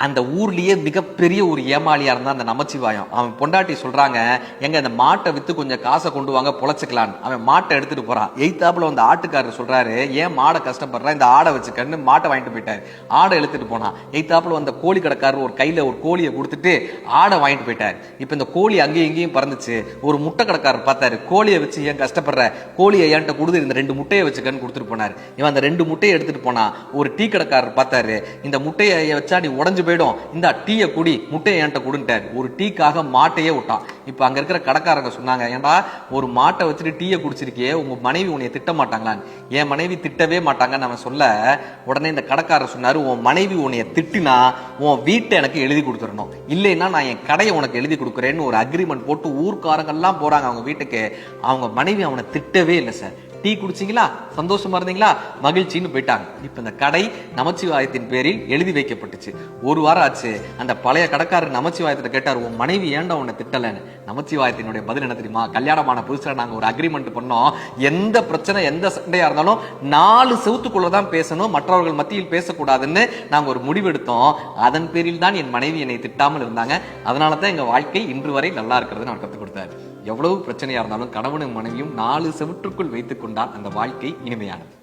அந்த ஊர்லயே மிகப்பெரிய ஒரு ஏமாளியா இருந்தா அந்த நமச்சிவாயம். அவன் பொண்டாட்டி சொல்றாங்க, எங்க இந்த மாட்டை வித்து கொஞ்சம் காசை கொண்டு வாங்க பொழைச்சுக்கலான்னு. அவன் மாட்டை எடுத்துட்டு போறான். எய்த்தாப்புல வந்து ஆட்டுக்காரர் சொல்றாரு, ஏன் மாடை கஷ்டப்படுறான், இந்த ஆடை வச்சுக்கன்னு மாட்டை வாங்கிட்டு போயிட்டாரு. ஆடை எடுத்துட்டு போனான். எய்த்தாப்புல வந்த கோழி கடைக்காரர் ஒரு கையில ஒரு கோழியை கொடுத்துட்டு ஆடை வாங்கிட்டு போயிட்டாரு. இப்ப இந்த கோழி அங்கேயும் இங்கேயும் பறந்துச்சு. ஒரு முட்டை கடைக்காரர் பார்த்தாரு, கோழியை வச்சு ஏன் கஷ்டப்படுற, கோழியை ஏன்ட்ட கொடுத்து இந்த 2 முட்டையை வச்சுக்கன்னு கொடுத்துட்டு போனாரு. இவன் அந்த 2 முட்டையை எடுத்துட்டு போனா. ஒரு டீ கடைக்காரர் பார்த்தாரு, இந்த முட்டையை வச்சா நீ உடஞ்சு போயிடும், இந்த டீயை குடி, முட்டையை என்கிட்ட கொடுன்ட்டாரு. ஒரு டீக்காக மாட்டையே விட்டான். இப்ப அங்க இருக்கிற கடைக்காரங்க சொன்னாங்க, ஏன்டா ஒரு மாட்டை வச்சுட்டு டீயை குடிச்சிருக்கியே, உங்க மனைவி உன்னைய திட்ட மாட்டாங்களான்னு. என் மனைவி திட்டவே மாட்டாங்கன்னு அவன் சொல்ல, உடனே இந்த கடைக்காரர் சொன்னாரு, உன் மனைவி உன்னைய திட்டினா உன் வீட்டை எனக்கு எழுதி கொடுத்துடணும், இல்லைன்னா நான் என் கடையை உனக்கு எழுதி கொடுக்குறேன்னு ஒரு அக்ரிமெண்ட் போட்டு ஊர்க்காரங்கெல்லாம் போறாங்க அவங்க வீட்டுக்கு. அவங்க மனைவி அவனை திட்டவே இல்லை சார். டீ குடிச்சிங்களா, சந்தோஷமா இருந்தீங்களா, மகிழ்ச்சின்னு போயிட்டாங்க. இப்ப இந்த கடை நமச்சிவாயத்தின் பேரில் எழுதி வைக்கப்பட்டுச்சு. ஒரு வாரம் ஆச்சு. அந்த பழைய கடைக்காரர் நமச்சிவாயத்தை கேட்டார், உன் மனைவி ஏன்டா உன்னை திட்டலன்னு. நமச்சிவாயத்தினுடைய பதில் என்ன தெரியுமா, கல்யாணமான புதுசுல நாங்க ஒரு அக்ரிமெண்ட் பண்ணோம், எந்த பிரச்சனை எந்த சண்டையா இருந்தாலும் 4 செவுத்துக்குள்ளதான் பேசணும், மற்றவர்கள் மத்தியில் பேசக்கூடாதுன்னு நாங்க ஒரு முடிவெடுத்தோம். அதன் பேரில் தான் என் மனைவி என்னை திட்டாமல் இருந்தாங்க. அதனாலதான் எங்க வாழ்க்கை இன்று வரை நல்லா இருக்கிறதுன்னு அவர் கற்றுக் கொடுத்தாரு. எவ்வளவு பிரச்சனையா இருந்தாலும் கணவனும் மனைவியும் 4 செவுற்றுக்குள் வைத்துக் கொண்டால் அந்த வாழ்க்கை இனிமையானது.